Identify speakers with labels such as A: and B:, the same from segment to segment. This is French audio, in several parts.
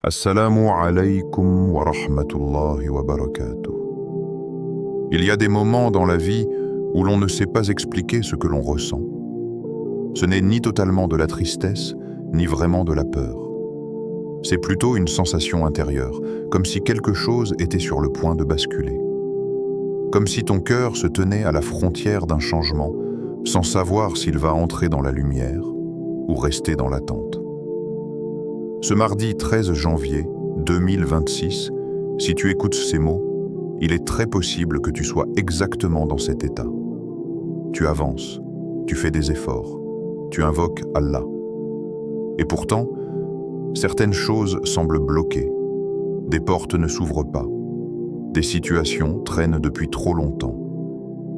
A: Assalamu alaykum wa rahmatullahi wa barakatuh. Il y a des moments dans la vie où l'on ne sait pas expliquer ce que l'on ressent. Ce n'est ni totalement de la tristesse, ni vraiment de la peur. C'est plutôt une sensation intérieure, comme si quelque chose était sur le point de basculer. Comme si ton cœur se tenait à la frontière d'un changement, sans savoir s'il va entrer dans la lumière ou rester dans l'attente. Ce mardi 13 janvier 2026, si tu écoutes ces mots, il est très possible que tu sois exactement dans cet état. Tu avances, tu fais des efforts, tu invoques Allah. Et pourtant, certaines choses semblent bloquées. Des portes ne s'ouvrent pas. Des situations traînent depuis trop longtemps.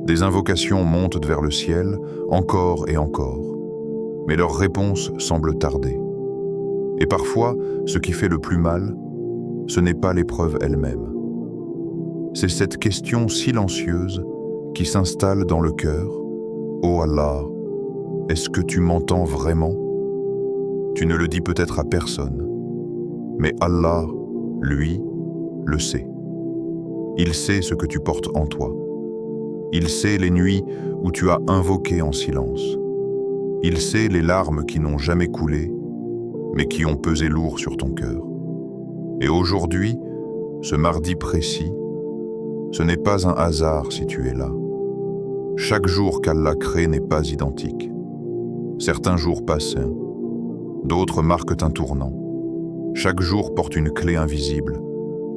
A: Des invocations montent vers le ciel, encore et encore. Mais leur réponse semble tarder. Et parfois, ce qui fait le plus mal, ce n'est pas l'épreuve elle-même. C'est cette question silencieuse qui s'installe dans le cœur. « Oh Allah, est-ce que tu m'entends vraiment ?» Tu ne le dis peut-être à personne, mais Allah, lui, le sait. Il sait ce que tu portes en toi. Il sait les nuits où tu as invoqué en silence. Il sait les larmes qui n'ont jamais coulé, mais qui ont pesé lourd sur ton cœur. Et aujourd'hui, ce mardi précis, ce n'est pas un hasard si tu es là. Chaque jour qu'Allah crée n'est pas identique. Certains jours passent, d'autres marquent un tournant. Chaque jour porte une clé invisible,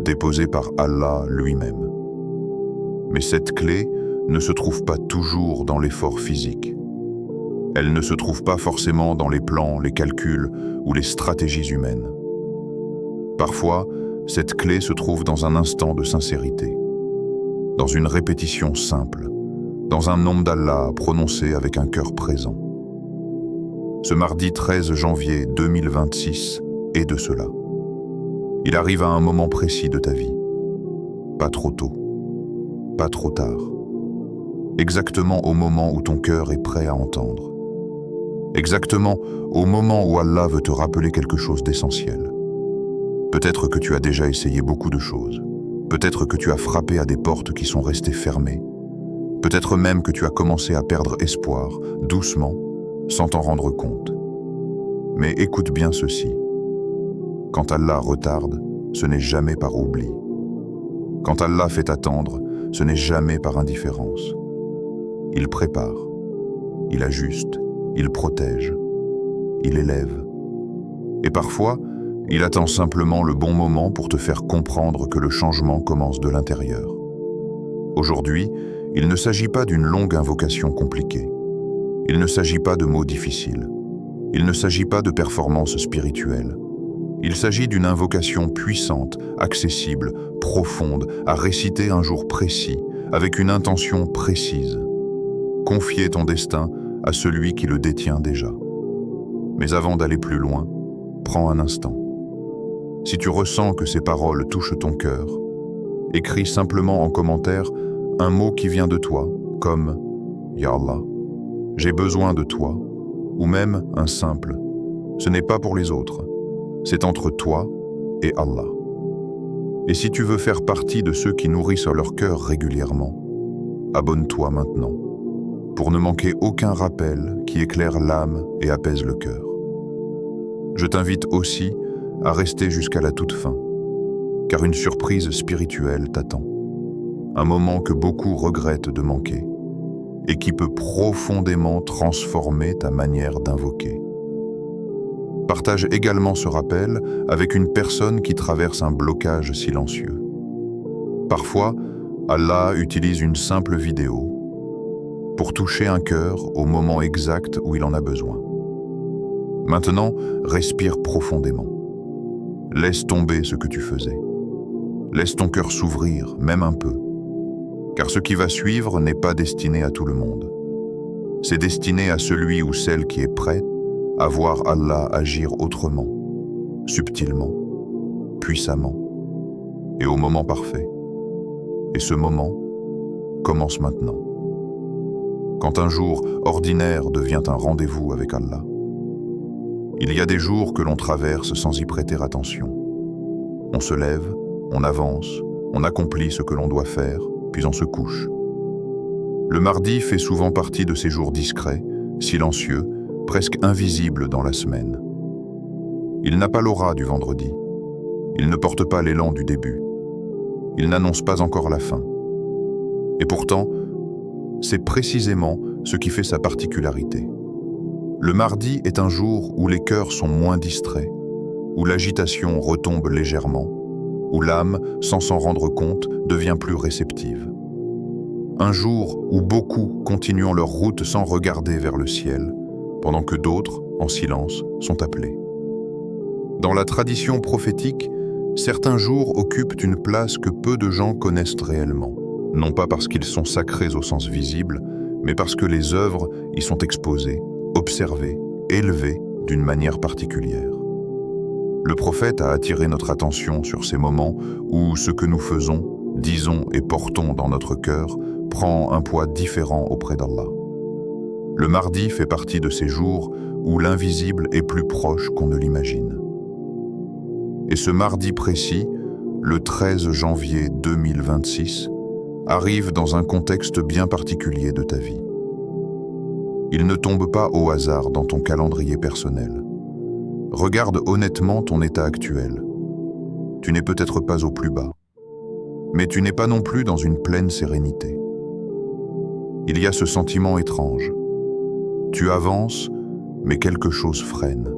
A: déposée par Allah lui-même. Mais cette clé ne se trouve pas toujours dans l'effort physique. Elle ne se trouve pas forcément dans les plans, les calculs ou les stratégies humaines. Parfois, cette clé se trouve dans un instant de sincérité, dans une répétition simple, dans un nom d'Allah prononcé avec un cœur présent. Ce mardi 13 janvier 2026 est de cela. Il arrive à un moment précis de ta vie. Pas trop tôt, pas trop tard. Exactement au moment où ton cœur est prêt à entendre. Exactement au moment où Allah veut te rappeler quelque chose d'essentiel. Peut-être que tu as déjà essayé beaucoup de choses. Peut-être que tu as frappé à des portes qui sont restées fermées. Peut-être même que tu as commencé à perdre espoir, doucement, sans t'en rendre compte. Mais écoute bien ceci. Quand Allah retarde, ce n'est jamais par oubli. Quand Allah fait attendre, ce n'est jamais par indifférence. Il prépare, il ajuste, il protège, il élève. Et parfois, il attend simplement le bon moment pour te faire comprendre que le changement commence de l'intérieur. Aujourd'hui, il ne s'agit pas d'une longue invocation compliquée. Il ne s'agit pas de mots difficiles. Il ne s'agit pas de performances spirituelles. Il s'agit d'une invocation puissante, accessible, profonde, à réciter un jour précis, avec une intention précise. Confier ton destin à celui qui le détient déjà. Mais avant d'aller plus loin, prends un instant. Si tu ressens que ces paroles touchent ton cœur, écris simplement en commentaire un mot qui vient de toi, comme « Ya Allah, j'ai besoin de toi » ou même un simple « Ce n'est pas pour les autres, c'est entre toi et Allah ». Et si tu veux faire partie de ceux qui nourrissent leur cœur régulièrement, abonne-toi maintenant, pour ne manquer aucun rappel qui éclaire l'âme et apaise le cœur. Je t'invite aussi à rester jusqu'à la toute fin, car une surprise spirituelle t'attend. Un moment que beaucoup regrettent de manquer, et qui peut profondément transformer ta manière d'invoquer. Partage également ce rappel avec une personne qui traverse un blocage silencieux. Parfois, Allah utilise une simple vidéo pour toucher un cœur au moment exact où il en a besoin. Maintenant, respire profondément. Laisse tomber ce que tu faisais. Laisse ton cœur s'ouvrir, même un peu. Car ce qui va suivre n'est pas destiné à tout le monde. C'est destiné à celui ou celle qui est prêt à voir Allah agir autrement, subtilement, puissamment, et au moment parfait. Et ce moment commence maintenant. Quand un jour ordinaire devient un rendez-vous avec Allah. Il y a des jours que l'on traverse sans y prêter attention. On se lève, on avance, on accomplit ce que l'on doit faire, puis on se couche. Le mardi fait souvent partie de ces jours discrets, silencieux, presque invisibles dans la semaine. Il n'a pas l'aura du vendredi. Il ne porte pas l'élan du début. Il n'annonce pas encore la fin. Et pourtant, c'est précisément ce qui fait sa particularité. Le mardi est un jour où les cœurs sont moins distraits, où l'agitation retombe légèrement, où l'âme, sans s'en rendre compte, devient plus réceptive. Un jour où beaucoup continuent leur route sans regarder vers le ciel, pendant que d'autres, en silence, sont appelés. Dans la tradition prophétique, certains jours occupent une place que peu de gens connaissent réellement, non pas parce qu'ils sont sacrés au sens visible, mais parce que les œuvres y sont exposées, observées, élevées d'une manière particulière. Le prophète a attiré notre attention sur ces moments où ce que nous faisons, disons et portons dans notre cœur prend un poids différent auprès d'Allah. Le mardi fait partie de ces jours où l'invisible est plus proche qu'on ne l'imagine. Et ce mardi précis, le 13 janvier 2026, arrive dans un contexte bien particulier de ta vie. Il ne tombe pas au hasard dans ton calendrier personnel. Regarde honnêtement ton état actuel. Tu n'es peut-être pas au plus bas, mais tu n'es pas non plus dans une pleine sérénité. Il y a ce sentiment étrange. Tu avances, mais quelque chose freine.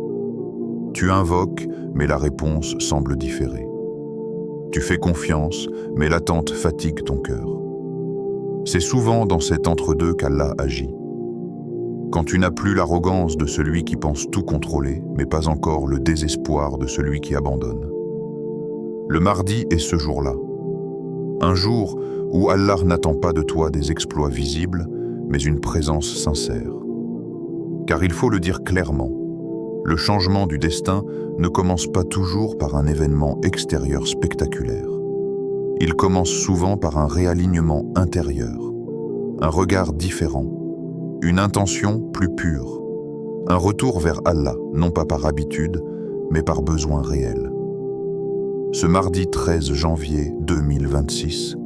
A: Tu invoques, mais la réponse semble différer. Tu fais confiance, mais l'attente fatigue ton cœur. C'est souvent dans cet entre-deux qu'Allah agit. Quand tu n'as plus l'arrogance de celui qui pense tout contrôler, mais pas encore le désespoir de celui qui abandonne. Le mardi est ce jour-là. Un jour où Allah n'attend pas de toi des exploits visibles, mais une présence sincère. Car il faut le dire clairement, le changement du destin ne commence pas toujours par un événement extérieur spectaculaire. Il commence souvent par un réalignement intérieur, un regard différent, une intention plus pure, un retour vers Allah, non pas par habitude, mais par besoin réel. Ce mardi 13 janvier 2026,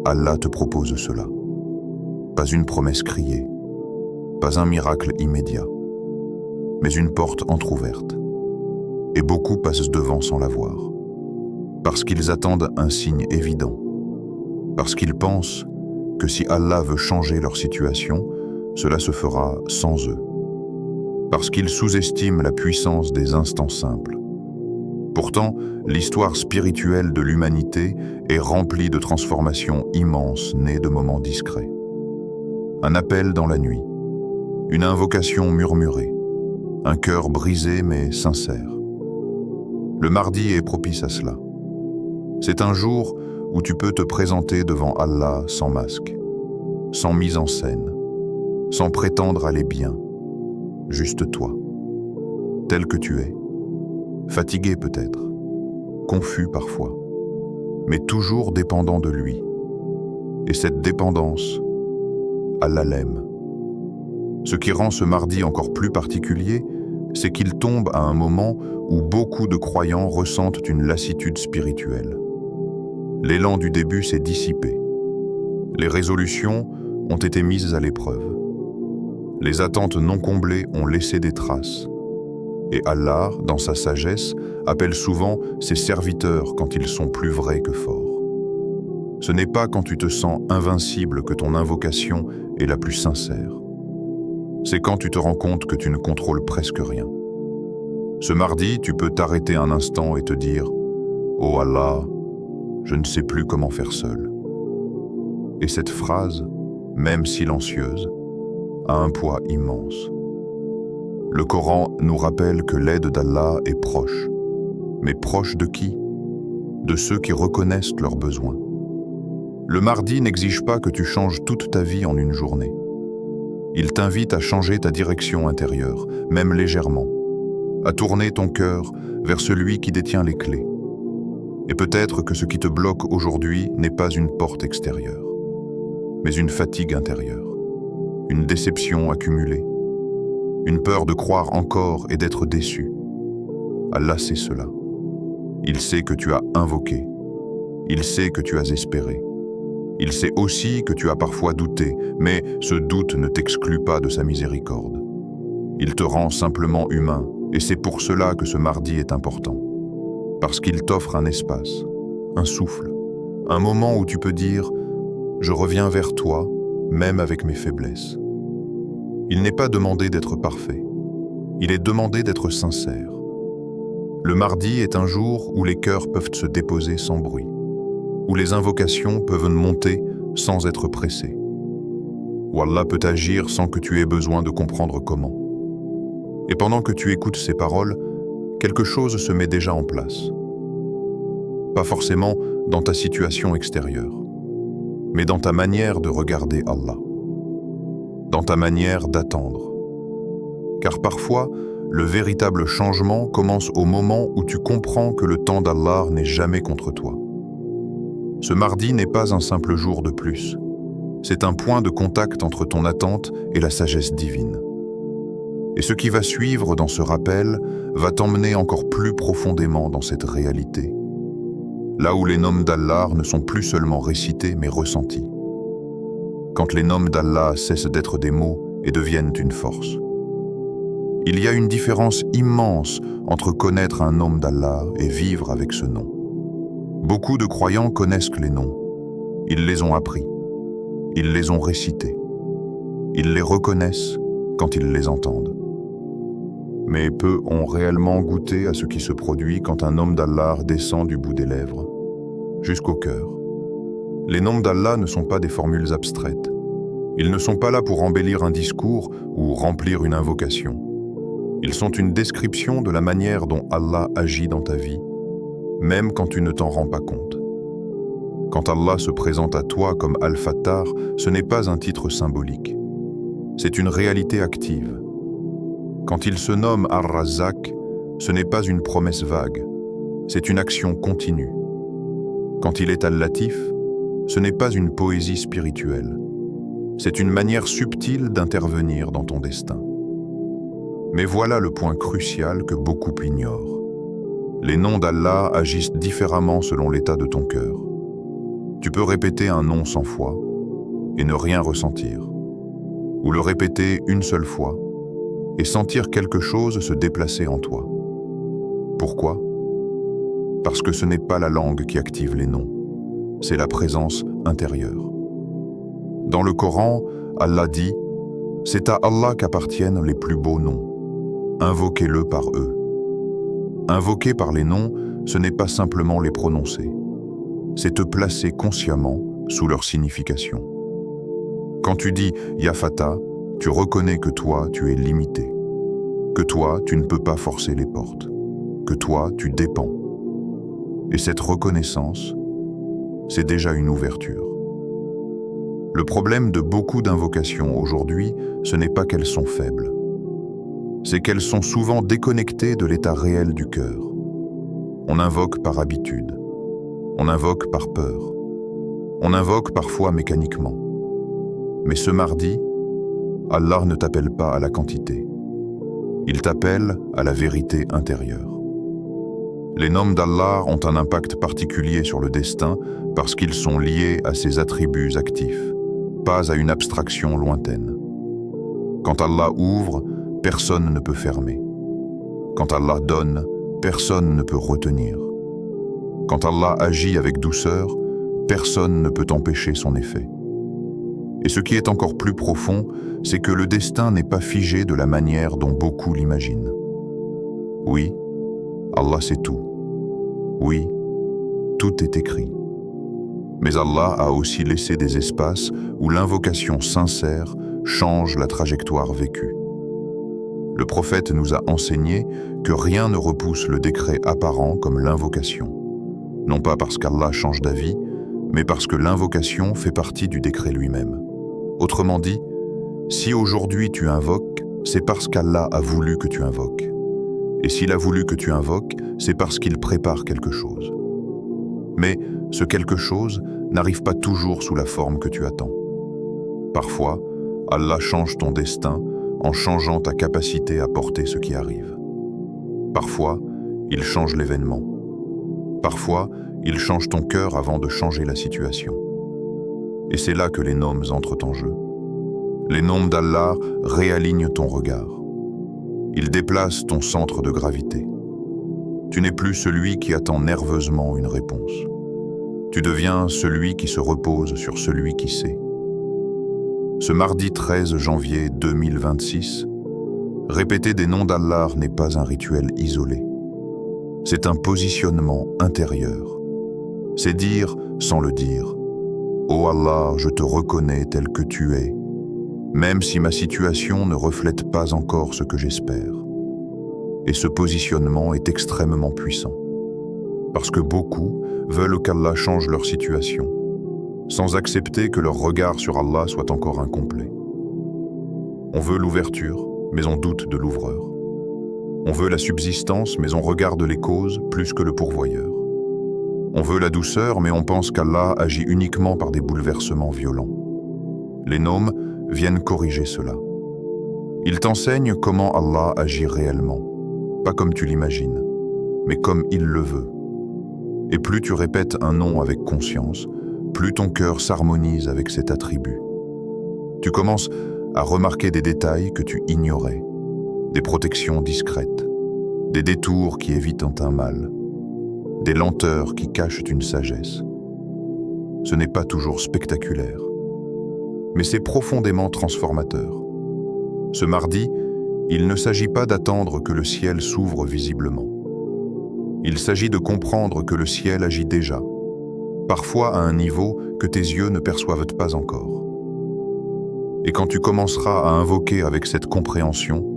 A: Allah te propose cela. Pas une promesse criée, pas un miracle immédiat, mais une porte entr'ouverte. Et beaucoup passent devant sans la voir. Parce qu'ils attendent un signe évident. Parce qu'ils pensent que si Allah veut changer leur situation, cela se fera sans eux. Parce qu'ils sous-estiment la puissance des instants simples. Pourtant, l'histoire spirituelle de l'humanité est remplie de transformations immenses nées de moments discrets. Un appel dans la nuit, une invocation murmurée, un cœur brisé mais sincère. Le mardi est propice à cela. C'est un jour où tu peux te présenter devant Allah sans masque, sans mise en scène, sans prétendre aller bien, juste toi, tel que tu es, fatigué peut-être, confus parfois, mais toujours dépendant de lui. Et cette dépendance, Allah l'aime. Ce qui rend ce mardi encore plus particulier, c'est qu'il tombe à un moment où beaucoup de croyants ressentent une lassitude spirituelle. L'élan du début s'est dissipé. Les résolutions ont été mises à l'épreuve. Les attentes non comblées ont laissé des traces. Et Allah, dans sa sagesse, appelle souvent ses serviteurs quand ils sont plus vrais que forts. Ce n'est pas quand tu te sens invincible que ton invocation est la plus sincère. C'est quand tu te rends compte que tu ne contrôles presque rien. Ce mardi, tu peux t'arrêter un instant et te dire « Oh Allah, je ne sais plus comment faire seul. » Et cette phrase, même silencieuse, a un poids immense. Le Coran nous rappelle que l'aide d'Allah est proche. Mais proche de qui? De ceux qui reconnaissent leurs besoins. Le mardi n'exige pas que tu changes toute ta vie en une journée. Il t'invite à changer ta direction intérieure, même légèrement, à tourner ton cœur vers celui qui détient les clés. Et peut-être que ce qui te bloque aujourd'hui n'est pas une porte extérieure, mais une fatigue intérieure, une déception accumulée, une peur de croire encore et d'être déçu. Allah sait cela. Il sait que tu as invoqué. Il sait que tu as espéré. Il sait aussi que tu as parfois douté, mais ce doute ne t'exclut pas de sa miséricorde. Il te rend simplement humain, et c'est pour cela que ce mardi est important. Parce qu'il t'offre un espace, un souffle, un moment où tu peux dire « Je reviens vers toi, même avec mes faiblesses ». Il n'est pas demandé d'être parfait. Il est demandé d'être sincère. Le mardi est un jour où les cœurs peuvent se déposer sans bruit, où les invocations peuvent monter sans être pressées, où Allah peut agir sans que tu aies besoin de comprendre comment. Et pendant que tu écoutes ces paroles, quelque chose se met déjà en place. Pas forcément dans ta situation extérieure, mais dans ta manière de regarder Allah, dans ta manière d'attendre. Car parfois, le véritable changement commence au moment où tu comprends que le temps d'Allah n'est jamais contre toi. Ce mardi n'est pas un simple jour de plus. C'est un point de contact entre ton attente et la sagesse divine. Et ce qui va suivre dans ce rappel va t'emmener encore plus profondément dans cette réalité. Là où les noms d'Allah ne sont plus seulement récités mais ressentis. Quand les noms d'Allah cessent d'être des mots et deviennent une force. Il y a une différence immense entre connaître un nom d'Allah et vivre avec ce nom. Beaucoup de croyants connaissent les noms. Ils les ont appris. Ils les ont récités. Ils les reconnaissent quand ils les entendent. Mais peu ont réellement goûté à ce qui se produit quand un nom d'Allah descend du bout des lèvres, jusqu'au cœur. Les noms d'Allah ne sont pas des formules abstraites. Ils ne sont pas là pour embellir un discours ou remplir une invocation. Ils sont une description de la manière dont Allah agit dans ta vie, même quand tu ne t'en rends pas compte. Quand Allah se présente à toi comme Al-Fattar, ce n'est pas un titre symbolique. C'est une réalité active. Quand il se nomme Ar-Razzaq, ce n'est pas une promesse vague. C'est une action continue. Quand il est Al-Latif, ce n'est pas une poésie spirituelle. C'est une manière subtile d'intervenir dans ton destin. Mais voilà le point crucial que beaucoup ignorent. Les noms d'Allah agissent différemment selon l'état de ton cœur. Tu peux répéter un nom 100 fois et ne rien ressentir, ou le répéter une seule fois et sentir quelque chose se déplacer en toi. Pourquoi? Parce que ce n'est pas la langue qui active les noms, c'est la présence intérieure. Dans le Coran, Allah dit « C'est à Allah qu'appartiennent les plus beaux noms. Invoquez-le par eux. » Invoquer par les noms, ce n'est pas simplement les prononcer. C'est te placer consciemment sous leur signification. Quand tu dis « Ya Fatah », tu reconnais que toi, tu es limité. Que toi, tu ne peux pas forcer les portes. Que toi, tu dépends. Et cette reconnaissance, c'est déjà une ouverture. Le problème de beaucoup d'invocations aujourd'hui, ce n'est pas qu'elles sont faibles. C'est qu'elles sont souvent déconnectées de l'état réel du cœur. On invoque par habitude. On invoque par peur. On invoque parfois mécaniquement. Mais ce mardi, Allah ne t'appelle pas à la quantité. Il t'appelle à la vérité intérieure. Les noms d'Allah ont un impact particulier sur le destin parce qu'ils sont liés à ses attributs actifs, pas à une abstraction lointaine. Quand Allah ouvre, personne ne peut fermer. Quand Allah donne, personne ne peut retenir. Quand Allah agit avec douceur, personne ne peut empêcher son effet. Et ce qui est encore plus profond, c'est que le destin n'est pas figé de la manière dont beaucoup l'imaginent. Oui, Allah sait tout. Oui, tout est écrit. Mais Allah a aussi laissé des espaces où l'invocation sincère change la trajectoire vécue. Le prophète nous a enseigné que rien ne repousse le décret apparent comme l'invocation. Non pas parce qu'Allah change d'avis, mais parce que l'invocation fait partie du décret lui-même. Autrement dit, si aujourd'hui tu invoques, c'est parce qu'Allah a voulu que tu invoques. Et s'il a voulu que tu invoques, c'est parce qu'il prépare quelque chose. Mais ce quelque chose n'arrive pas toujours sous la forme que tu attends. Parfois, Allah change ton destin en changeant ta capacité à porter ce qui arrive. Parfois, il change l'événement. Parfois, il change ton cœur avant de changer la situation. Et c'est là que les noms entrent en jeu. Les noms d'Allah réalignent ton regard. Ils déplacent ton centre de gravité. Tu n'es plus celui qui attend nerveusement une réponse. Tu deviens celui qui se repose sur celui qui sait. Ce mardi 13 janvier 2026, répéter des noms d'Allah n'est pas un rituel isolé. C'est un positionnement intérieur. C'est dire sans le dire. « Oh Allah, je te reconnais tel que tu es, même si ma situation ne reflète pas encore ce que j'espère. » Et ce positionnement est extrêmement puissant, parce que beaucoup veulent qu'Allah change leur situation, sans accepter que leur regard sur Allah soit encore incomplet. On veut l'ouverture, mais on doute de l'ouvreur. On veut la subsistance, mais on regarde les causes plus que le pourvoyeur. On veut la douceur, mais on pense qu'Allah agit uniquement par des bouleversements violents. Les noms viennent corriger cela. Ils t'enseignent comment Allah agit réellement, pas comme tu l'imagines, mais comme il le veut. Et plus tu répètes un nom avec conscience, plus ton cœur s'harmonise avec cet attribut. Tu commences à remarquer des détails que tu ignorais, des protections discrètes, des détours qui évitent un mal, des lenteurs qui cachent une sagesse. Ce n'est pas toujours spectaculaire, mais c'est profondément transformateur. Ce mardi, il ne s'agit pas d'attendre que le ciel s'ouvre visiblement. Il s'agit de comprendre que le ciel agit déjà, parfois à un niveau que tes yeux ne perçoivent pas encore. Et quand tu commenceras à invoquer avec cette compréhension,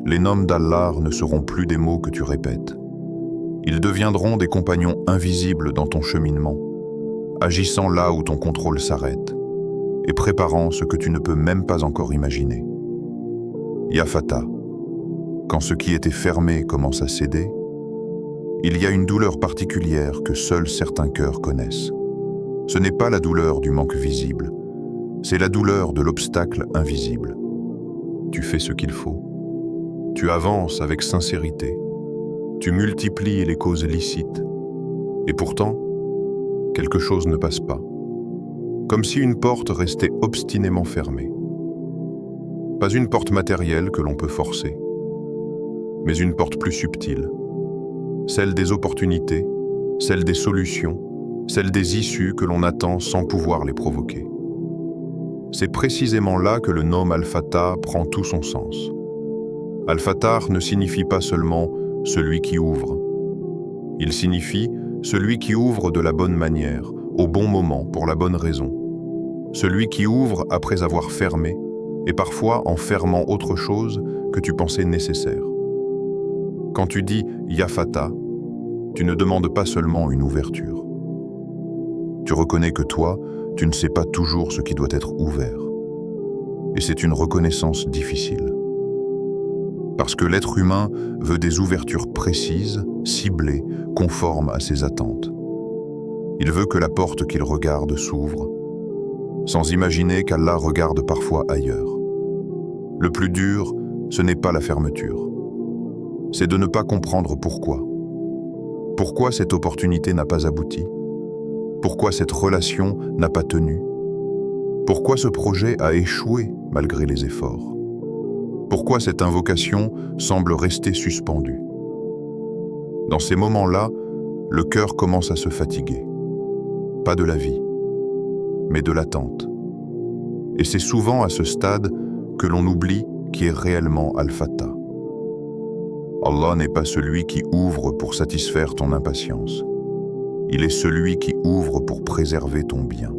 A: les noms d'Allah ne seront plus des mots que tu répètes. Ils deviendront des compagnons invisibles dans ton cheminement, agissant là où ton contrôle s'arrête et préparant ce que tu ne peux même pas encore imaginer. Ya Fatah, quand ce qui était fermé commence à céder, il y a une douleur particulière que seuls certains cœurs connaissent. Ce n'est pas la douleur du manque visible, c'est la douleur de l'obstacle invisible. Tu fais ce qu'il faut. Tu avances avec sincérité. Tu multiplies les causes licites. Et pourtant, quelque chose ne passe pas. Comme si une porte restait obstinément fermée. Pas une porte matérielle que l'on peut forcer, mais une porte plus subtile. Celle des opportunités, celle des solutions, celle des issues que l'on attend sans pouvoir les provoquer. C'est précisément là que le nom Al-Fatah prend tout son sens. Al-Fatah ne signifie pas seulement « celui qui ouvre ». Il signifie « celui qui ouvre de la bonne manière, au bon moment, pour la bonne raison ». Celui qui ouvre après avoir fermé, et parfois en fermant autre chose que tu pensais nécessaire. Quand tu dis « Ya Fatah », tu ne demandes pas seulement une ouverture. Tu reconnais que toi, tu ne sais pas toujours ce qui doit être ouvert. Et c'est une reconnaissance difficile. Parce que l'être humain veut des ouvertures précises, ciblées, conformes à ses attentes. Il veut que la porte qu'il regarde s'ouvre, sans imaginer qu'Allah regarde parfois ailleurs. Le plus dur, ce n'est pas la fermeture. C'est de ne pas comprendre pourquoi. Pourquoi cette opportunité n'a pas abouti? Pourquoi cette relation n'a pas tenu? Pourquoi ce projet a échoué malgré les efforts? Pourquoi cette invocation semble rester suspendue? Dans ces moments-là, le cœur commence à se fatiguer. Pas de la vie, mais de l'attente. Et c'est souvent à ce stade que l'on oublie qui est réellement Al-Fatah. Allah n'est pas celui qui ouvre pour satisfaire ton impatience. Il est celui qui ouvre pour préserver ton bien.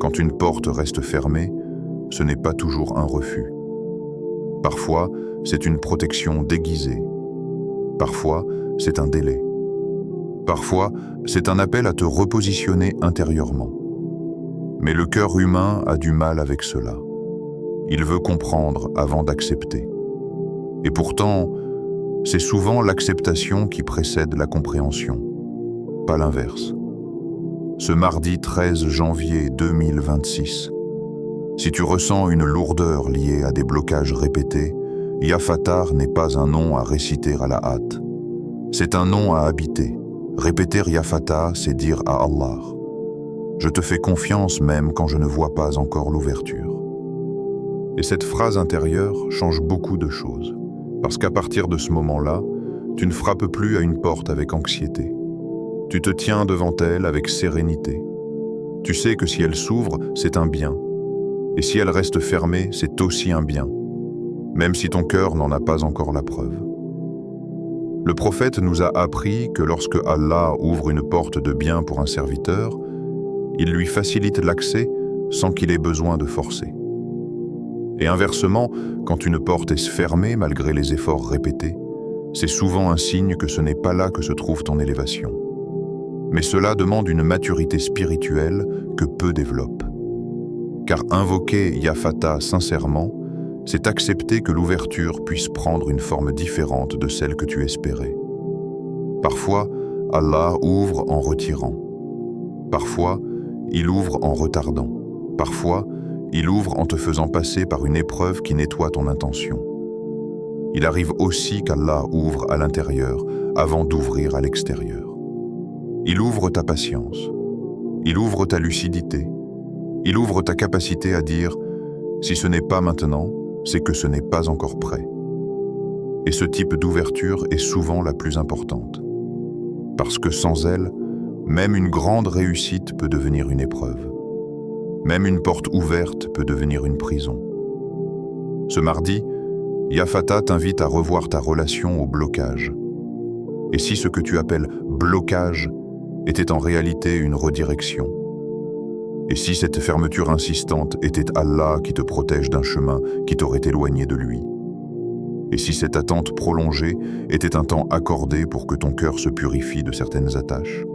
A: Quand une porte reste fermée, ce n'est pas toujours un refus. Parfois, c'est une protection déguisée. Parfois, c'est un délai. Parfois, c'est un appel à te repositionner intérieurement. Mais le cœur humain a du mal avec cela. Il veut comprendre avant d'accepter. Et pourtant, c'est souvent l'acceptation qui précède la compréhension, pas l'inverse. Ce mardi 13 janvier 2026, si tu ressens une lourdeur liée à des blocages répétés, Ya Fatah n'est pas un nom à réciter à la hâte. C'est un nom à habiter, Répéter Ya Fatah, c'est dire à Allah: je te fais confiance même quand je ne vois pas encore l'ouverture. Et cette phrase intérieure change beaucoup de choses, parce qu'à partir de ce moment-là, tu ne frappes plus à une porte avec anxiété. Tu te tiens devant elle avec sérénité. Tu sais que si elle s'ouvre, c'est un bien, et si elle reste fermée, c'est aussi un bien, même si ton cœur n'en a pas encore la preuve. Le prophète nous a appris que lorsque Allah ouvre une porte de bien pour un serviteur, il lui facilite l'accès sans qu'il ait besoin de forcer. Et inversement, quand une porte est fermée malgré les efforts répétés, c'est souvent un signe que ce n'est pas là que se trouve ton élévation. Mais cela demande une maturité spirituelle que peu développent. Car invoquer Ya Fatah sincèrement, c'est accepter que l'ouverture puisse prendre une forme différente de celle que tu espérais. Parfois, Allah ouvre en retirant. Parfois, il ouvre en retardant. Parfois, il ouvre en te faisant passer par une épreuve qui nettoie ton intention. Il arrive aussi qu'Allah ouvre à l'intérieur avant d'ouvrir à l'extérieur. Il ouvre ta patience. Il ouvre ta lucidité. Il ouvre ta capacité à dire « si ce n'est pas maintenant, c'est que ce n'est pas encore prêt ». Et ce type d'ouverture est souvent la plus importante. Parce que sans elle, même une grande réussite peut devenir une épreuve. Même une porte ouverte peut devenir une prison. Ce mardi, Ya Fatah t'invite à revoir ta relation au blocage. Et si ce que tu appelles blocage était en réalité une redirection? Et si cette fermeture insistante était Allah qui te protège d'un chemin qui t'aurait éloigné de lui? Et si cette attente prolongée était un temps accordé pour que ton cœur se purifie de certaines attaches?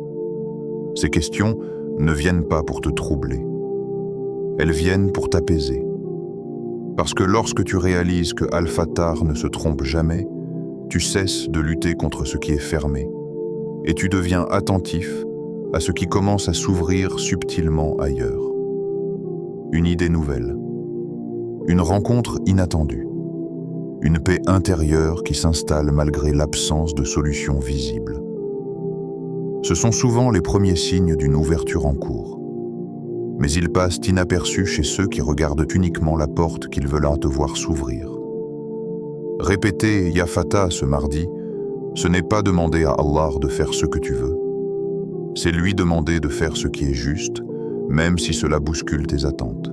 A: Ces questions ne viennent pas pour te troubler. Elles viennent pour t'apaiser. Parce que lorsque tu réalises que Al-Fatah ne se trompe jamais, tu cesses de lutter contre ce qui est fermé et tu deviens attentif à ce qui commence à s'ouvrir subtilement ailleurs. Une idée nouvelle, une rencontre inattendue, une paix intérieure qui s'installe malgré l'absence de solution visible. Ce sont souvent les premiers signes d'une ouverture en cours, mais ils passent inaperçus chez ceux qui regardent uniquement la porte qu'ils veulent te voir s'ouvrir. Répéter Ya Fatah ce mardi, ce n'est pas demander à Allah de faire ce que tu veux. C'est lui demander de faire ce qui est juste, même si cela bouscule tes attentes.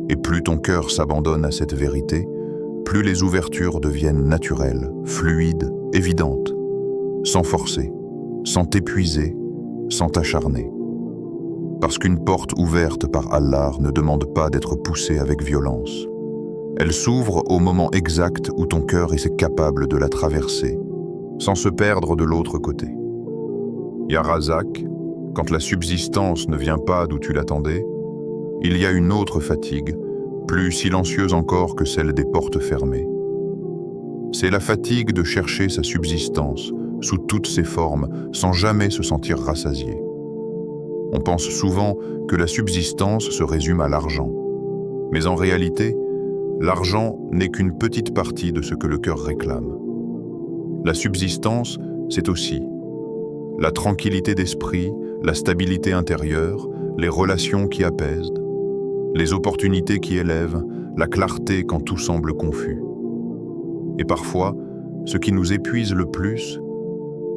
A: Et plus ton cœur s'abandonne à cette vérité, plus les ouvertures deviennent naturelles, fluides, évidentes, sans forcer, sans t'épuiser, sans t'acharner. Parce qu'une porte ouverte par Allah ne demande pas d'être poussée avec violence. Elle s'ouvre au moment exact où ton cœur est capable de la traverser, sans se perdre de l'autre côté. Ya Razak, quand la subsistance ne vient pas d'où tu l'attendais, il y a une autre fatigue, plus silencieuse encore que celle des portes fermées. C'est la fatigue de chercher sa subsistance sous toutes ses formes, sans jamais se sentir rassasié. On pense souvent que la subsistance se résume à l'argent. Mais en réalité, l'argent n'est qu'une petite partie de ce que le cœur réclame. La subsistance, c'est aussi la tranquillité d'esprit, la stabilité intérieure, les relations qui apaisent, les opportunités qui élèvent, la clarté quand tout semble confus. Et parfois, ce qui nous épuise le plus,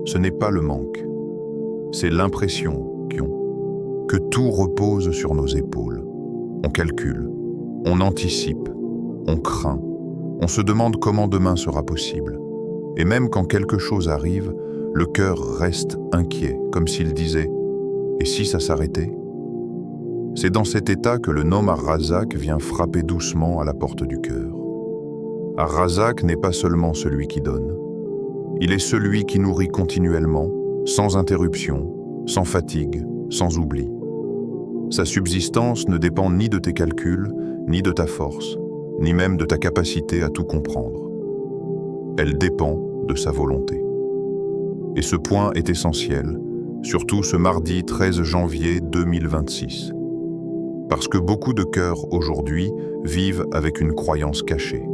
A: ce n'est pas le manque, c'est l'impression que tout repose sur nos épaules. On calcule, on anticipe, on craint, on se demande comment demain sera possible. Et même quand quelque chose arrive, le cœur reste inquiet, comme s'il disait « Et si ça s'arrêtait ?» C'est dans cet état que le nom Ar-Razak vient frapper doucement à la porte du cœur. Ar-Razak n'est pas seulement celui qui donne. Il est celui qui nourrit continuellement, sans interruption, sans fatigue, sans oubli. Sa subsistance ne dépend ni de tes calculs, ni de ta force, ni même de ta capacité à tout comprendre. Elle dépend de sa volonté. Et ce point est essentiel, surtout ce mardi 13 janvier 2026. Parce que beaucoup de cœurs aujourd'hui vivent avec une croyance cachée.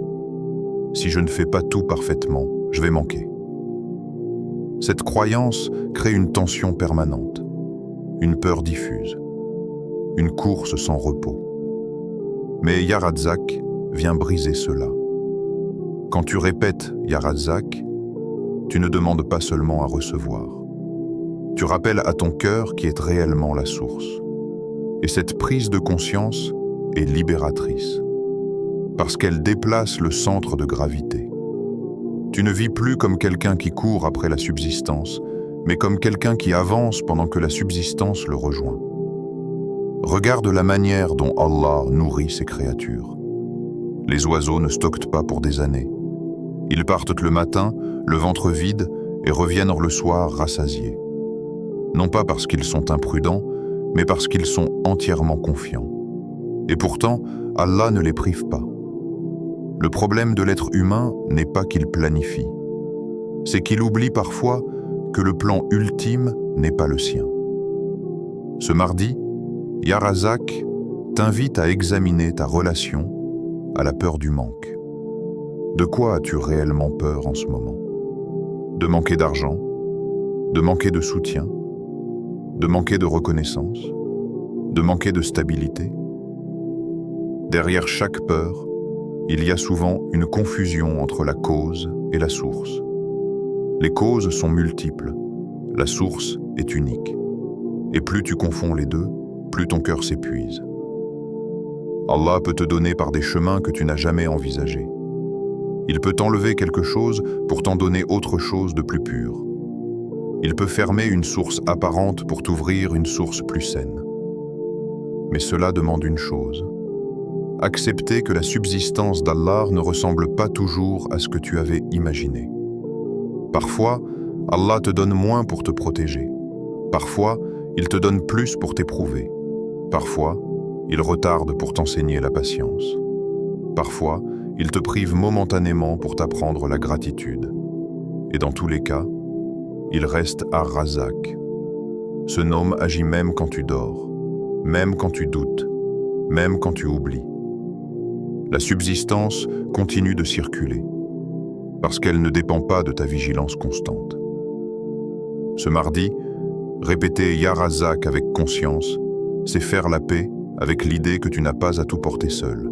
A: Si je ne fais pas tout parfaitement, je vais manquer. Cette croyance crée une tension permanente, une peur diffuse, une course sans repos. Mais Ya Razzaq vient briser cela. Quand tu répètes Ya Razzaq, tu ne demandes pas seulement à recevoir. Tu rappelles à ton cœur qui est réellement la source. Et cette prise de conscience est libératrice, parce qu'elle déplace le centre de gravité. Tu ne vis plus comme quelqu'un qui court après la subsistance, mais comme quelqu'un qui avance pendant que la subsistance le rejoint. Regarde la manière dont Allah nourrit ses créatures. Les oiseaux ne stockent pas pour des années. Ils partent le matin, le ventre vide, et reviennent le soir rassasiés. Non pas parce qu'ils sont imprudents, mais parce qu'ils sont entièrement confiants. Et pourtant, Allah ne les prive pas. Le problème de l'être humain n'est pas qu'il planifie. C'est qu'il oublie parfois que le plan ultime n'est pas le sien. Ce mardi, Ya Razzaq t'invite à examiner ta relation à la peur du manque. De quoi as-tu réellement peur en ce moment? De manquer d'argent? De manquer de soutien? De manquer de reconnaissance? De manquer de stabilité? Derrière chaque peur, il y a souvent une confusion entre la cause et la source. Les causes sont multiples, la source est unique. Et plus tu confonds les deux, plus ton cœur s'épuise. Allah peut te donner par des chemins que tu n'as jamais envisagés. Il peut t'enlever quelque chose pour t'en donner autre chose de plus pur. Il peut fermer une source apparente pour t'ouvrir une source plus saine. Mais cela demande une chose. Accepter que la subsistance d'Allah ne ressemble pas toujours à ce que tu avais imaginé. Parfois, Allah te donne moins pour te protéger. Parfois, il te donne plus pour t'éprouver. Parfois, il retarde pour t'enseigner la patience. Parfois, il te prive momentanément pour t'apprendre la gratitude. Et dans tous les cas, il reste Ar-Razzaq. Ce nom agit même quand tu dors, même quand tu doutes, même quand tu oublies. La subsistance continue de circuler, parce qu'elle ne dépend pas de ta vigilance constante. Ce mardi, répéter Ya Razzaq avec conscience, c'est faire la paix avec l'idée que tu n'as pas à tout porter seul.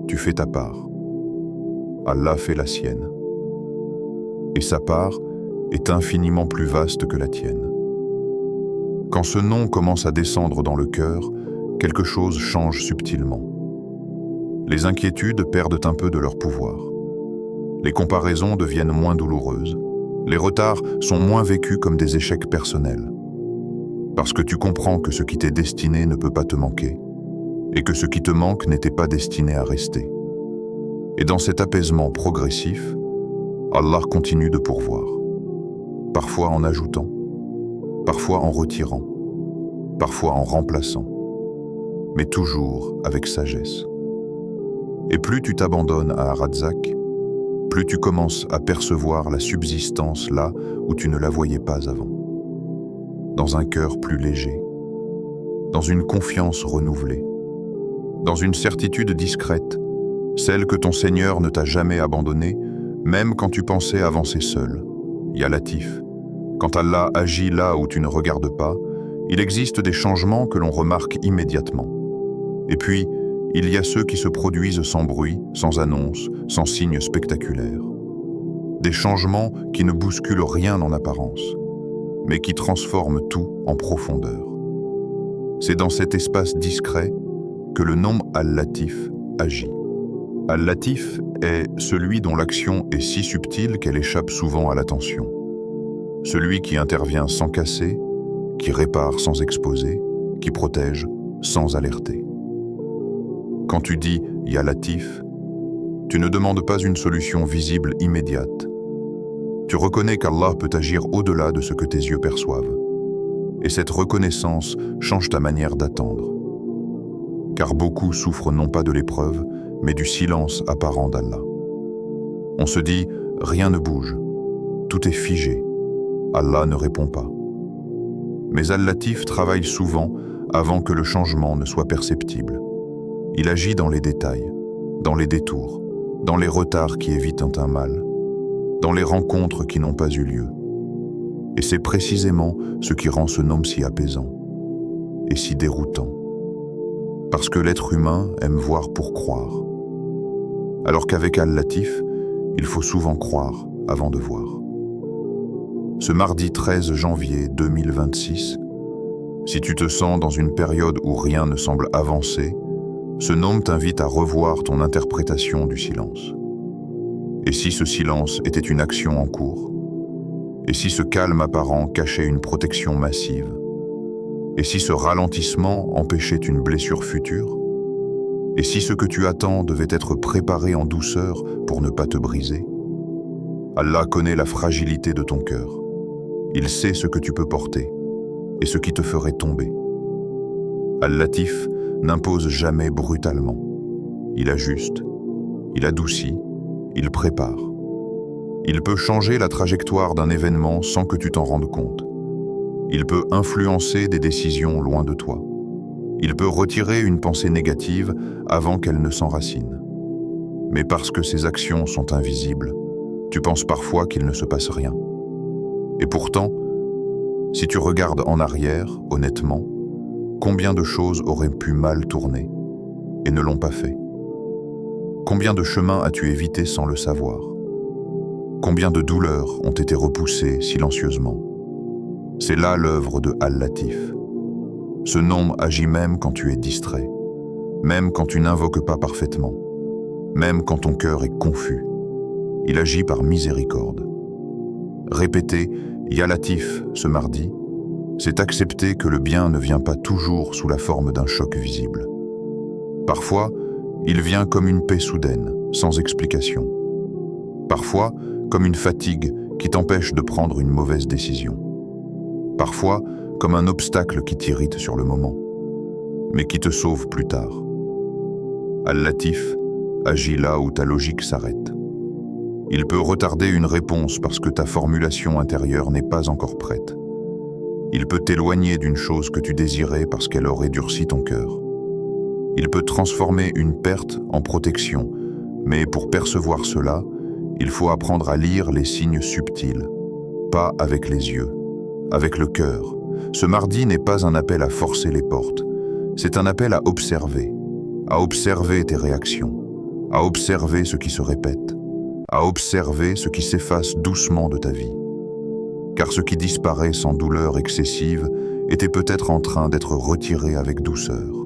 A: Tu fais ta part. Allah fait la sienne. Et sa part est infiniment plus vaste que la tienne. Quand ce nom commence à descendre dans le cœur, quelque chose change subtilement. Les inquiétudes perdent un peu de leur pouvoir. Les comparaisons deviennent moins douloureuses. Les retards sont moins vécus comme des échecs personnels. Parce que tu comprends que ce qui t'est destiné ne peut pas te manquer, et que ce qui te manque n'était pas destiné à rester. Et dans cet apaisement progressif, Allah continue de pourvoir. Parfois en ajoutant, parfois en retirant, parfois en remplaçant, mais toujours avec sagesse. Et plus tu t'abandonnes à Razzaq, plus tu commences à percevoir la subsistance là où tu ne la voyais pas avant. Dans un cœur plus léger, dans une confiance renouvelée, dans une certitude discrète, celle que ton Seigneur ne t'a jamais abandonnée, même quand tu pensais avancer seul. Ya Latif, quand Allah agit là où tu ne regardes pas, il existe des changements que l'on remarque immédiatement. Et puis, il y a ceux qui se produisent sans bruit, sans annonce, sans signe spectaculaire. Des changements qui ne bousculent rien en apparence, mais qui transforment tout en profondeur. C'est dans cet espace discret que le nom Al-Latif agit. Al-Latif est celui dont l'action est si subtile qu'elle échappe souvent à l'attention. Celui qui intervient sans casser, qui répare sans exposer, qui protège sans alerter. Quand tu dis « Ya Latif », tu ne demandes pas une solution visible immédiate. Tu reconnais qu'Allah peut agir au-delà de ce que tes yeux perçoivent. Et cette reconnaissance change ta manière d'attendre. Car beaucoup souffrent non pas de l'épreuve, mais du silence apparent d'Allah. On se dit « rien ne bouge, tout est figé, Allah ne répond pas ». Mais Al-Latif travaille souvent avant que le changement ne soit perceptible. Il agit dans les détails, dans les détours, dans les retards qui évitent un mal, dans les rencontres qui n'ont pas eu lieu. Et c'est précisément ce qui rend ce nom si apaisant et si déroutant. Parce que l'être humain aime voir pour croire. Alors qu'avec Al-Latif, il faut souvent croire avant de voir. Ce mardi 13 janvier 2026, si tu te sens dans une période où rien ne semble avancer, ce nom t'invite à revoir ton interprétation du silence. Et si ce silence était une action en cours? Et si ce calme apparent cachait une protection massive? Et si ce ralentissement empêchait une blessure future? Et si ce que tu attends devait être préparé en douceur pour ne pas te briser? Allah connaît la fragilité de ton cœur. Il sait ce que tu peux porter et ce qui te ferait tomber. Al-Latif n'impose jamais brutalement. Il ajuste, il adoucit, il prépare. Il peut changer la trajectoire d'un événement sans que tu t'en rendes compte. Il peut influencer des décisions loin de toi. Il peut retirer une pensée négative avant qu'elle ne s'enracine. Mais parce que ces actions sont invisibles, tu penses parfois qu'il ne se passe rien. Et pourtant, si tu regardes en arrière, honnêtement, combien de choses auraient pu mal tourner et ne l'ont pas fait? Combien de chemins as-tu évité sans le savoir? Combien de douleurs ont été repoussées silencieusement? C'est là l'œuvre de Al-Latif. Ce nom agit même quand tu es distrait, même quand tu n'invoques pas parfaitement, même quand ton cœur est confus. Il agit par miséricorde. Répéter « Ya Latif » ce mardi, c'est accepter que le bien ne vient pas toujours sous la forme d'un choc visible. Parfois, il vient comme une paix soudaine, sans explication. Parfois, comme une fatigue qui t'empêche de prendre une mauvaise décision. Parfois, comme un obstacle qui t'irrite sur le moment, mais qui te sauve plus tard. Al-Latif agit là où ta logique s'arrête. Il peut retarder une réponse parce que ta formulation intérieure n'est pas encore prête. Il peut t'éloigner d'une chose que tu désirais parce qu'elle aurait durci ton cœur. Il peut transformer une perte en protection, mais pour percevoir cela, il faut apprendre à lire les signes subtils, pas avec les yeux, avec le cœur. Ce mardi n'est pas un appel à forcer les portes, c'est un appel à observer tes réactions, à observer ce qui se répète, à observer ce qui s'efface doucement de ta vie. Car ce qui disparaît sans douleur excessive était peut-être en train d'être retiré avec douceur.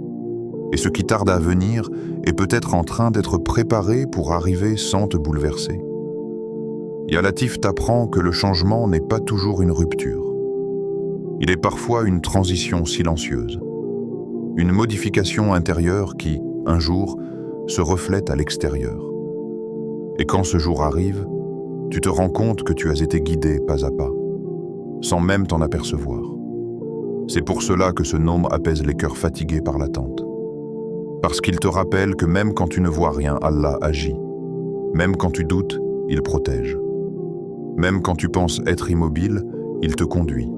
A: Et ce qui tarde à venir est peut-être en train d'être préparé pour arriver sans te bouleverser. Ya Latif t'apprend que le changement n'est pas toujours une rupture. Il est parfois une transition silencieuse, une modification intérieure qui, un jour, se reflète à l'extérieur. Et quand ce jour arrive, tu te rends compte que tu as été guidé pas à pas, sans même t'en apercevoir. C'est pour cela que ce nom apaise les cœurs fatigués par l'attente. Parce qu'il te rappelle que même quand tu ne vois rien, Allah agit. Même quand tu doutes, il protège. Même quand tu penses être immobile, il te conduit.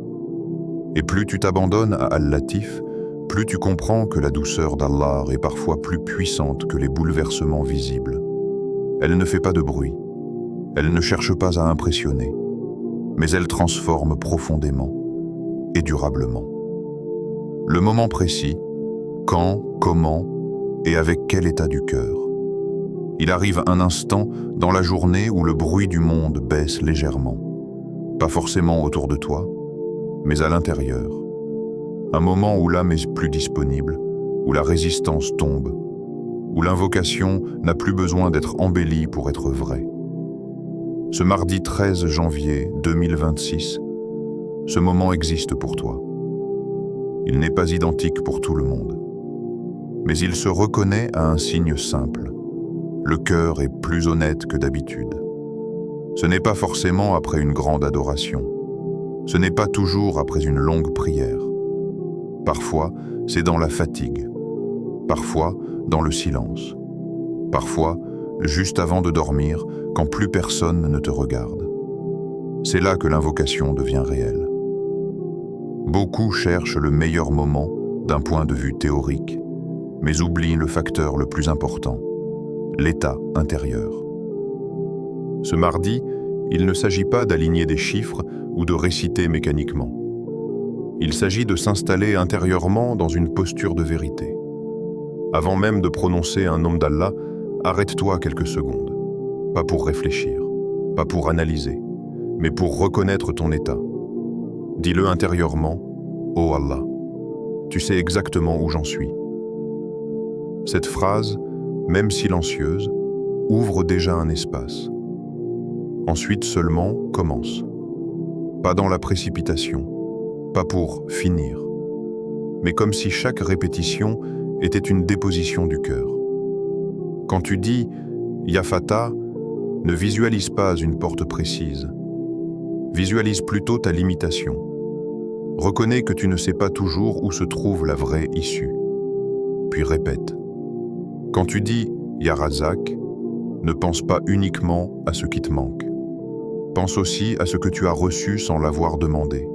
A: Et plus tu t'abandonnes à Al-Latif, plus tu comprends que la douceur d'Allah est parfois plus puissante que les bouleversements visibles. Elle ne fait pas de bruit. Elle ne cherche pas à impressionner. Mais elle transforme profondément et durablement. Le moment précis, quand, comment et avec quel état du cœur. Il arrive un instant dans la journée où le bruit du monde baisse légèrement. Pas forcément autour de toi, mais à l'intérieur. Un moment où l'âme est plus disponible, où la résistance tombe, où l'invocation n'a plus besoin d'être embellie pour être vraie. Ce mardi 13 janvier 2026, ce moment existe pour toi. Il n'est pas identique pour tout le monde, mais il se reconnaît à un signe simple. Le cœur est plus honnête que d'habitude. Ce n'est pas forcément après une grande adoration. Ce n'est pas toujours après une longue prière. Parfois, c'est dans la fatigue. Parfois, dans le silence. Parfois, juste avant de dormir, quand plus personne ne te regarde. C'est là que l'invocation devient réelle. Beaucoup cherchent le meilleur moment d'un point de vue théorique, mais oublient le facteur le plus important, l'état intérieur. Ce mardi, il ne s'agit pas d'aligner des chiffres ou de réciter mécaniquement. Il s'agit de s'installer intérieurement dans une posture de vérité. Avant même de prononcer un nom d'Allah, arrête-toi quelques secondes. Pas pour réfléchir, pas pour analyser, mais pour reconnaître ton état. Dis-le intérieurement, « Oh Allah, tu sais exactement où j'en suis. » Cette phrase, même silencieuse, ouvre déjà un espace. Ensuite seulement, commence. Pas dans la précipitation, pas pour finir, mais comme si chaque répétition était une déposition du cœur. Quand tu dis « Ya Fatah », ne visualise pas une porte précise. Visualise plutôt ta limitation. Reconnais que tu ne sais pas toujours où se trouve la vraie issue. Puis répète. Quand tu dis « Ya Razak », ne pense pas uniquement à ce qui te manque. Pense aussi à ce que tu as reçu sans l'avoir demandé,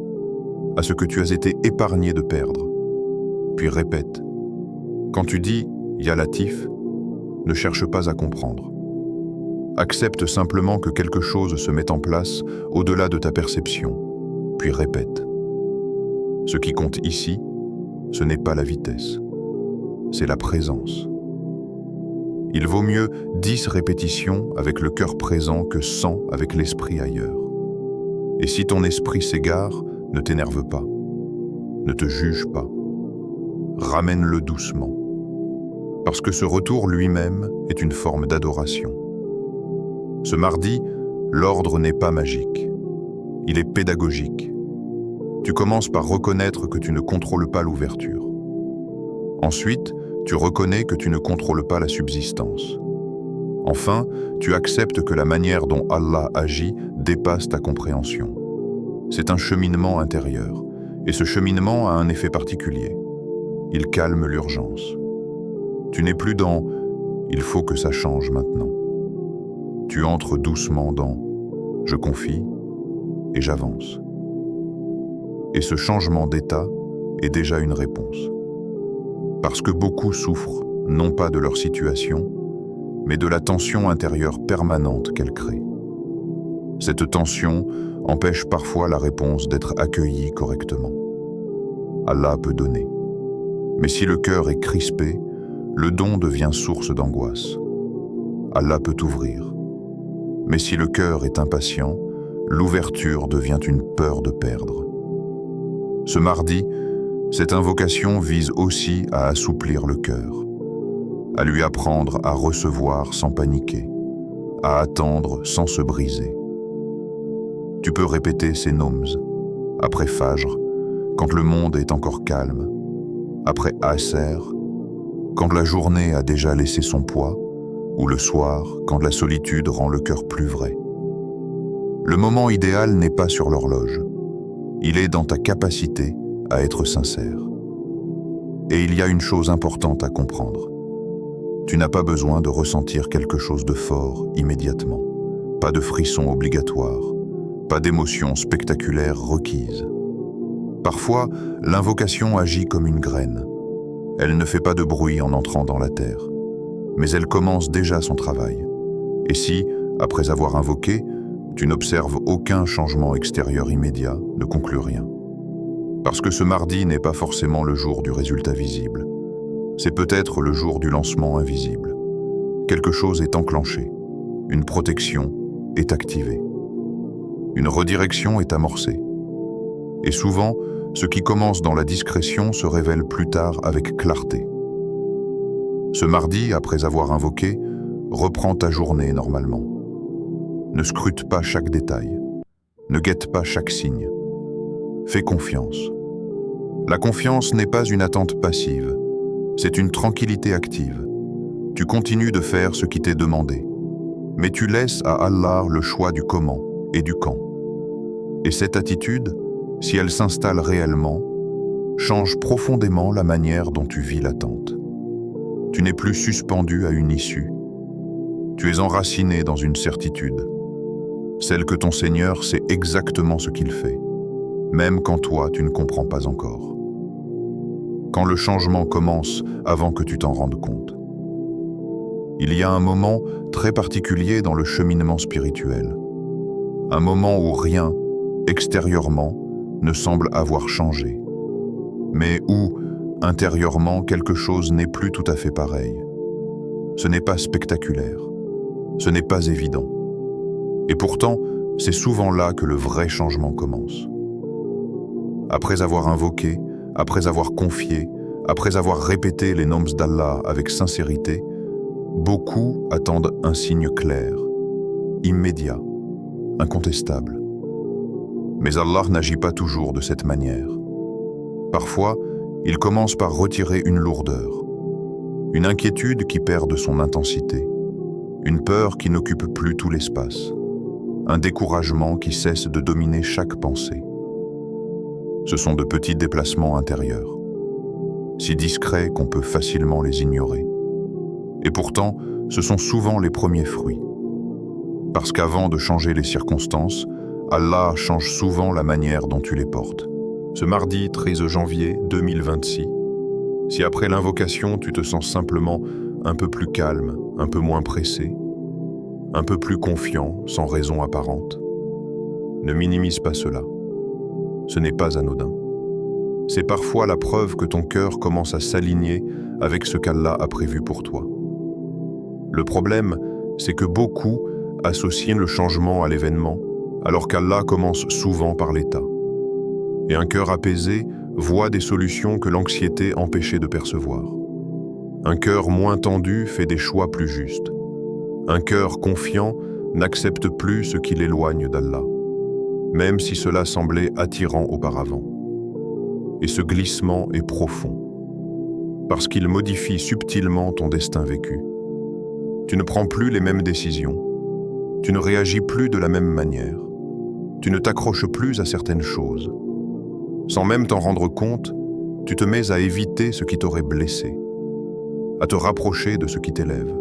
A: à ce que tu as été épargné de perdre. Puis répète. Quand tu dis « Ya Latif », ne cherche pas à comprendre. Accepte simplement que quelque chose se mette en place au-delà de ta perception, puis répète. Ce qui compte ici, ce n'est pas la vitesse, c'est la présence. Il vaut mieux 10 répétitions avec le cœur présent que 100 avec l'esprit ailleurs. Et si ton esprit s'égare, ne t'énerve pas, ne te juge pas. Ramène-le doucement, parce que ce retour lui-même est une forme d'adoration. Ce mardi, l'ordre n'est pas magique, il est pédagogique. Tu commences par reconnaître que tu ne contrôles pas l'ouverture. Ensuite, tu reconnais que tu ne contrôles pas la subsistance. Enfin, tu acceptes que la manière dont Allah agit dépasse ta compréhension. C'est un cheminement intérieur, et ce cheminement a un effet particulier. Il calme l'urgence. Tu n'es plus dans « il faut que ça change maintenant ». Tu entres doucement dans « je confie et j'avance ». Et ce changement d'état est déjà une réponse. Parce que beaucoup souffrent, non pas de leur situation, mais de la tension intérieure permanente qu'elle crée. Cette tension empêche parfois la réponse d'être accueillie correctement. Allah peut donner. Mais si le cœur est crispé, le don devient source d'angoisse. Allah peut ouvrir. Mais si le cœur est impatient, l'ouverture devient une peur de perdre. Ce mardi, cette invocation vise aussi à assouplir le cœur, à lui apprendre à recevoir sans paniquer, à attendre sans se briser. Tu peux répéter ces noms après Fajr, quand le monde est encore calme, après Asr, quand la journée a déjà laissé son poids, ou le soir, quand la solitude rend le cœur plus vrai. Le moment idéal n'est pas sur l'horloge, il est dans ta capacité à être sincère. Et il y a une chose importante à comprendre. Tu n'as pas besoin de ressentir quelque chose de fort immédiatement, pas de frisson obligatoire, pas d'émotion spectaculaire requise. Parfois, l'invocation agit comme une graine. Elle ne fait pas de bruit en entrant dans la terre, mais elle commence déjà son travail. Et si, après avoir invoqué, tu n'observes aucun changement extérieur immédiat, ne conclus rien. Parce que ce mardi n'est pas forcément le jour du résultat visible. C'est peut-être le jour du lancement invisible. Quelque chose est enclenché, une protection est activée. Une redirection est amorcée. Et souvent, ce qui commence dans la discrétion se révèle plus tard avec clarté. Ce mardi, après avoir invoqué, reprends ta journée normalement. Ne scrute pas chaque détail. Ne guette pas chaque signe. Fais confiance. La confiance n'est pas une attente passive, c'est une tranquillité active. Tu continues de faire ce qui t'est demandé, mais tu laisses à Allah le choix du comment et du quand. Et cette attitude, si elle s'installe réellement, change profondément la manière dont tu vis l'attente. Tu n'es plus suspendu à une issue. Tu es enraciné dans une certitude, celle que ton Seigneur sait exactement ce qu'il fait, même quand toi tu ne comprends pas encore. Quand le changement commence avant que tu t'en rendes compte. Il y a un moment très particulier dans le cheminement spirituel, un moment où rien, extérieurement, ne semble avoir changé, mais où, intérieurement, quelque chose n'est plus tout à fait pareil. Ce n'est pas spectaculaire, ce n'est pas évident. Et pourtant, c'est souvent là que le vrai changement commence. Après avoir invoqué, après avoir confié, après avoir répété les noms d'Allah avec sincérité, beaucoup attendent un signe clair, immédiat, incontestable. Mais Allah n'agit pas toujours de cette manière. Parfois, il commence par retirer une lourdeur, une inquiétude qui perd de son intensité, une peur qui n'occupe plus tout l'espace, un découragement qui cesse de dominer chaque pensée. Ce sont de petits déplacements intérieurs, si discrets qu'on peut facilement les ignorer. Et pourtant, ce sont souvent les premiers fruits. Parce qu'avant de changer les circonstances, Allah change souvent la manière dont tu les portes. Ce mardi 13 janvier 2026, si après l'invocation tu te sens simplement un peu plus calme, un peu moins pressé, un peu plus confiant sans raison apparente, ne minimise pas cela. Ce n'est pas anodin. C'est parfois la preuve que ton cœur commence à s'aligner avec ce qu'Allah a prévu pour toi. Le problème, c'est que beaucoup associent le changement à l'événement, alors qu'Allah commence souvent par l'état. Et un cœur apaisé voit des solutions que l'anxiété empêchait de percevoir. Un cœur moins tendu fait des choix plus justes. Un cœur confiant n'accepte plus ce qui l'éloigne d'Allah, même si cela semblait attirant auparavant. Et ce glissement est profond, parce qu'il modifie subtilement ton destin vécu. Tu ne prends plus les mêmes décisions, tu ne réagis plus de la même manière, tu ne t'accroches plus à certaines choses. Sans même t'en rendre compte, tu te mets à éviter ce qui t'aurait blessé, à te rapprocher de ce qui t'élève.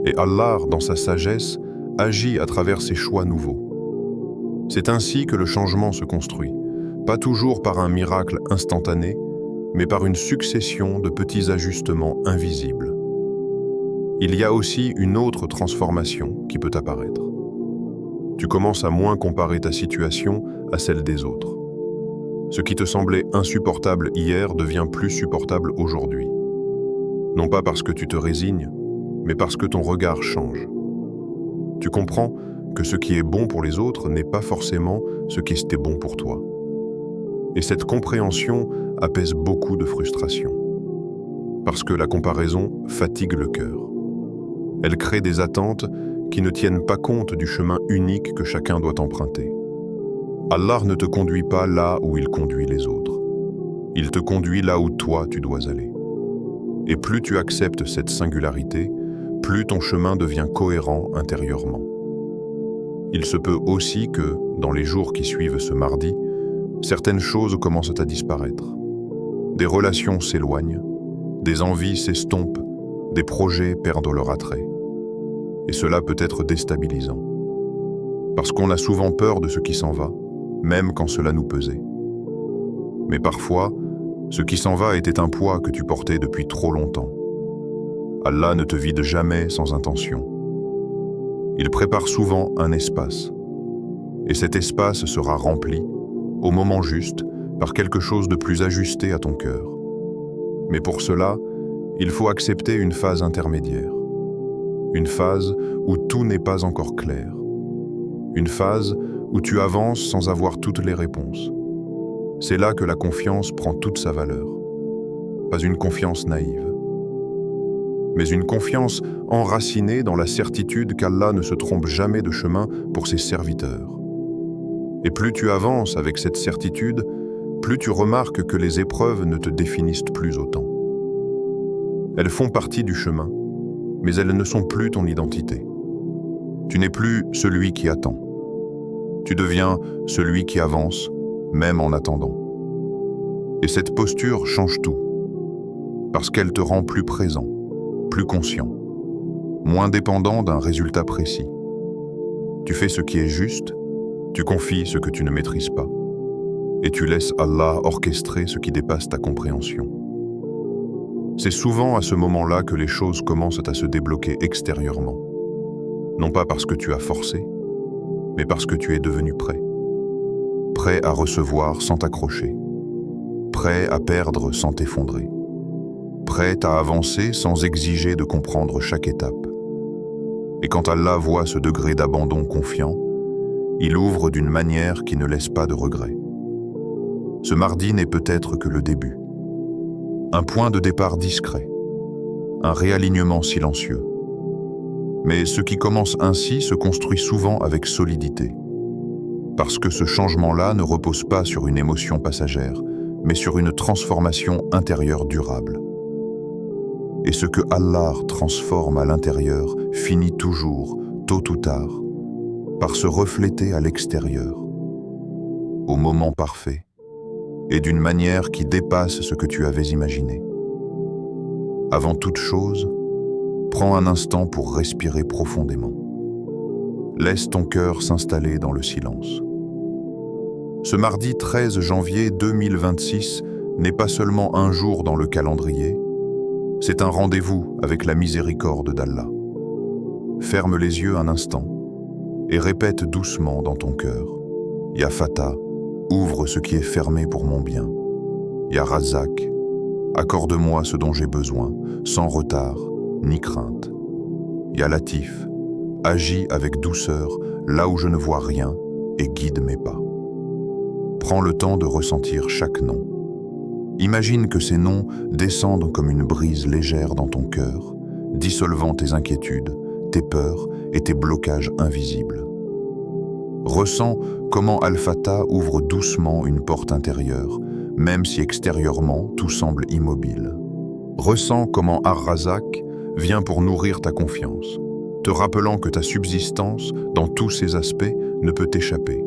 A: Et Allah, dans sa sagesse, agit à travers ces choix nouveaux. C'est ainsi que le changement se construit, pas toujours par un miracle instantané, mais par une succession de petits ajustements invisibles. Il y a aussi une autre transformation qui peut apparaître. Tu commences à moins comparer ta situation à celle des autres. Ce qui te semblait insupportable hier devient plus supportable aujourd'hui. Non pas parce que tu te résignes, mais parce que ton regard change. Tu comprends que ce qui est bon pour les autres n'est pas forcément ce qui était bon pour toi. Et cette compréhension apaise beaucoup de frustration. Parce que la comparaison fatigue le cœur. Elle crée des attentes qui ne tiennent pas compte du chemin unique que chacun doit emprunter. Allah ne te conduit pas là où il conduit les autres. Il te conduit là où toi tu dois aller. Et plus tu acceptes cette singularité, plus ton chemin devient cohérent intérieurement. Il se peut aussi que, dans les jours qui suivent ce mardi, certaines choses commencent à disparaître. Des relations s'éloignent, des envies s'estompent, des projets perdent leur attrait. Et cela peut être déstabilisant. Parce qu'on a souvent peur de ce qui s'en va, même quand cela nous pesait. Mais parfois, ce qui s'en va était un poids que tu portais depuis trop longtemps. Allah ne te vide jamais sans intention. Il prépare souvent un espace. Et cet espace sera rempli, au moment juste, par quelque chose de plus ajusté à ton cœur. Mais pour cela, il faut accepter une phase intermédiaire. Une phase où tout n'est pas encore clair. Une phase où tu avances sans avoir toutes les réponses. C'est là que la confiance prend toute sa valeur. Pas une confiance naïve, mais une confiance enracinée dans la certitude qu'Allah ne se trompe jamais de chemin pour ses serviteurs. Et plus tu avances avec cette certitude, plus tu remarques que les épreuves ne te définissent plus autant. Elles font partie du chemin, mais elles ne sont plus ton identité. Tu n'es plus celui qui attend. Tu deviens celui qui avance, même en attendant. Et cette posture change tout, parce qu'elle te rend plus présent, plus conscient, moins dépendant d'un résultat précis. Tu fais ce qui est juste, tu confies ce que tu ne maîtrises pas, et tu laisses Allah orchestrer ce qui dépasse ta compréhension. C'est souvent à ce moment-là que les choses commencent à se débloquer extérieurement. Non pas parce que tu as forcé, mais parce que tu es devenu prêt. prêt à recevoir sans t'accrocher, prêt à perdre sans t'effondrer, prêt à avancer sans exiger de comprendre chaque étape. Et quand Allah voit ce degré d'abandon confiant, il ouvre d'une manière qui ne laisse pas de regret. Ce mardi n'est peut-être que le début. Un point de départ discret, un réalignement silencieux. Mais ce qui commence ainsi se construit souvent avec solidité. Parce que ce changement-là ne repose pas sur une émotion passagère, mais sur une transformation intérieure durable. Et ce que Allah transforme à l'intérieur finit toujours, tôt ou tard, par se refléter à l'extérieur, au moment parfait, et d'une manière qui dépasse ce que tu avais imaginé. Avant toute chose, prends un instant pour respirer profondément. Laisse ton cœur s'installer dans le silence. Ce mardi 13 janvier 2026 n'est pas seulement un jour dans le calendrier, c'est un rendez-vous avec la miséricorde d'Allah. Ferme les yeux un instant et répète doucement dans ton cœur. Ya Fatah, ouvre ce qui est fermé pour mon bien. Ya Razak, accorde-moi ce dont j'ai besoin, sans retard ni crainte. Ya Latif, agis avec douceur là où je ne vois rien et guide mes pas. Prends le temps de ressentir chaque nom. Imagine que ces noms descendent comme une brise légère dans ton cœur, dissolvant tes inquiétudes, tes peurs et tes blocages invisibles. Ressens comment Al-Fatah ouvre doucement une porte intérieure, même si extérieurement tout semble immobile. Ressens comment Ar-Razak vient pour nourrir ta confiance, te rappelant que ta subsistance, dans tous ses aspects, ne peut t'échapper.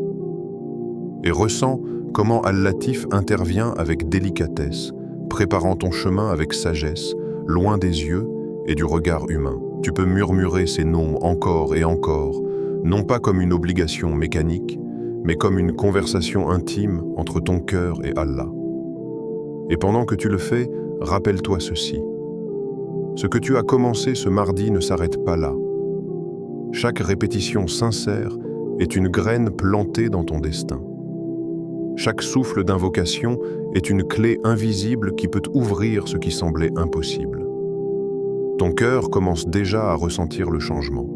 A: Et ressens comment Al-Latif intervient avec délicatesse, préparant ton chemin avec sagesse, loin des yeux et du regard humain. Tu peux murmurer ces noms encore et encore, non pas comme une obligation mécanique, mais comme une conversation intime entre ton cœur et Allah. Et pendant que tu le fais, rappelle-toi ceci. Ce que tu as commencé ce mardi ne s'arrête pas là. Chaque répétition sincère est une graine plantée dans ton destin. Chaque souffle d'invocation est une clé invisible qui peut ouvrir ce qui semblait impossible. Ton cœur commence déjà à ressentir le changement.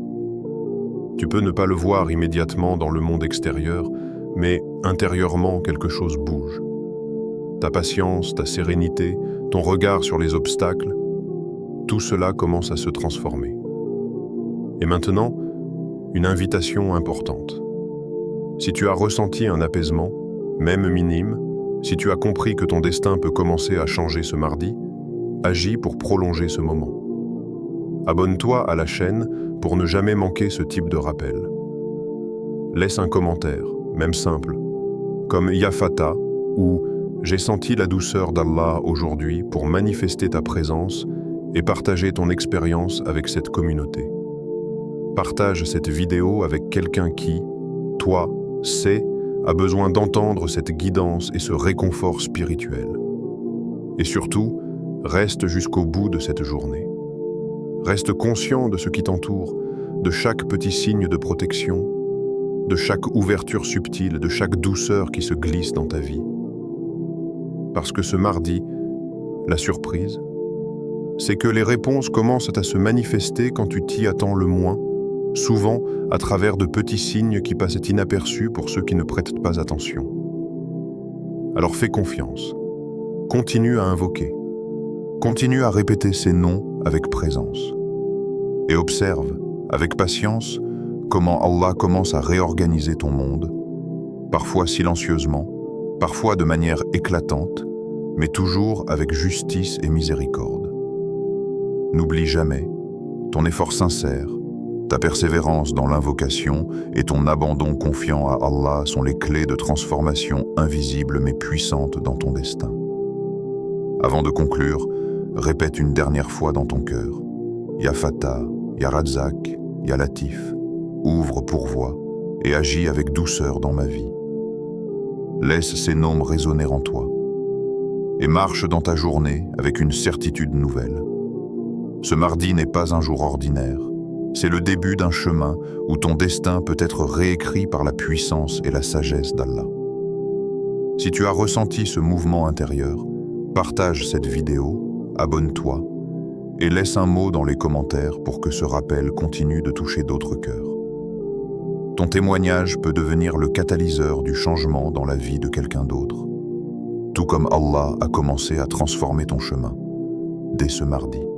A: Tu peux ne pas le voir immédiatement dans le monde extérieur, mais intérieurement quelque chose bouge. Ta patience, ta sérénité, ton regard sur les obstacles, tout cela commence à se transformer. Et maintenant, une invitation importante. Si tu as ressenti un apaisement, même minime, si tu as compris que ton destin peut commencer à changer ce mardi, agis pour prolonger ce moment. Abonne-toi à la chaîne pour ne jamais manquer ce type de rappel. Laisse un commentaire, même simple, comme Ya Fatah ou J'ai senti la douceur d'Allah aujourd'hui pour manifester ta présence et partager ton expérience avec cette communauté. Partage cette vidéo avec quelqu'un qui, toi, sait, a besoin d'entendre cette guidance et ce réconfort spirituel. Et surtout, reste jusqu'au bout de cette journée. Reste conscient de ce qui t'entoure, de chaque petit signe de protection, de chaque ouverture subtile, de chaque douceur qui se glisse dans ta vie. Parce que ce mardi, la surprise, c'est que les réponses commencent à se manifester quand tu t'y attends le moins, souvent à travers de petits signes qui passent inaperçus pour ceux qui ne prêtent pas attention. Alors fais confiance, continue à invoquer, continue à répéter ces noms avec présence, et observe, avec patience, comment Allah commence à réorganiser ton monde, parfois silencieusement, parfois de manière éclatante, mais toujours avec justice et miséricorde. N'oublie jamais, ton effort sincère, ta persévérance dans l'invocation et ton abandon confiant à Allah sont les clés de transformation invisibles mais puissantes dans ton destin. Avant de conclure, répète une dernière fois dans ton cœur. Ya Fatah, Ya Razak, Ya Latif, ouvre, pourvois et agis avec douceur dans ma vie. Laisse ces noms résonner en toi et marche dans ta journée avec une certitude nouvelle. Ce mardi n'est pas un jour ordinaire. C'est le début d'un chemin où ton destin peut être réécrit par la puissance et la sagesse d'Allah. Si tu as ressenti ce mouvement intérieur, partage cette vidéo, abonne-toi et laisse un mot dans les commentaires pour que ce rappel continue de toucher d'autres cœurs. Ton témoignage peut devenir le catalyseur du changement dans la vie de quelqu'un d'autre, tout comme Allah a commencé à transformer ton chemin dès ce mardi.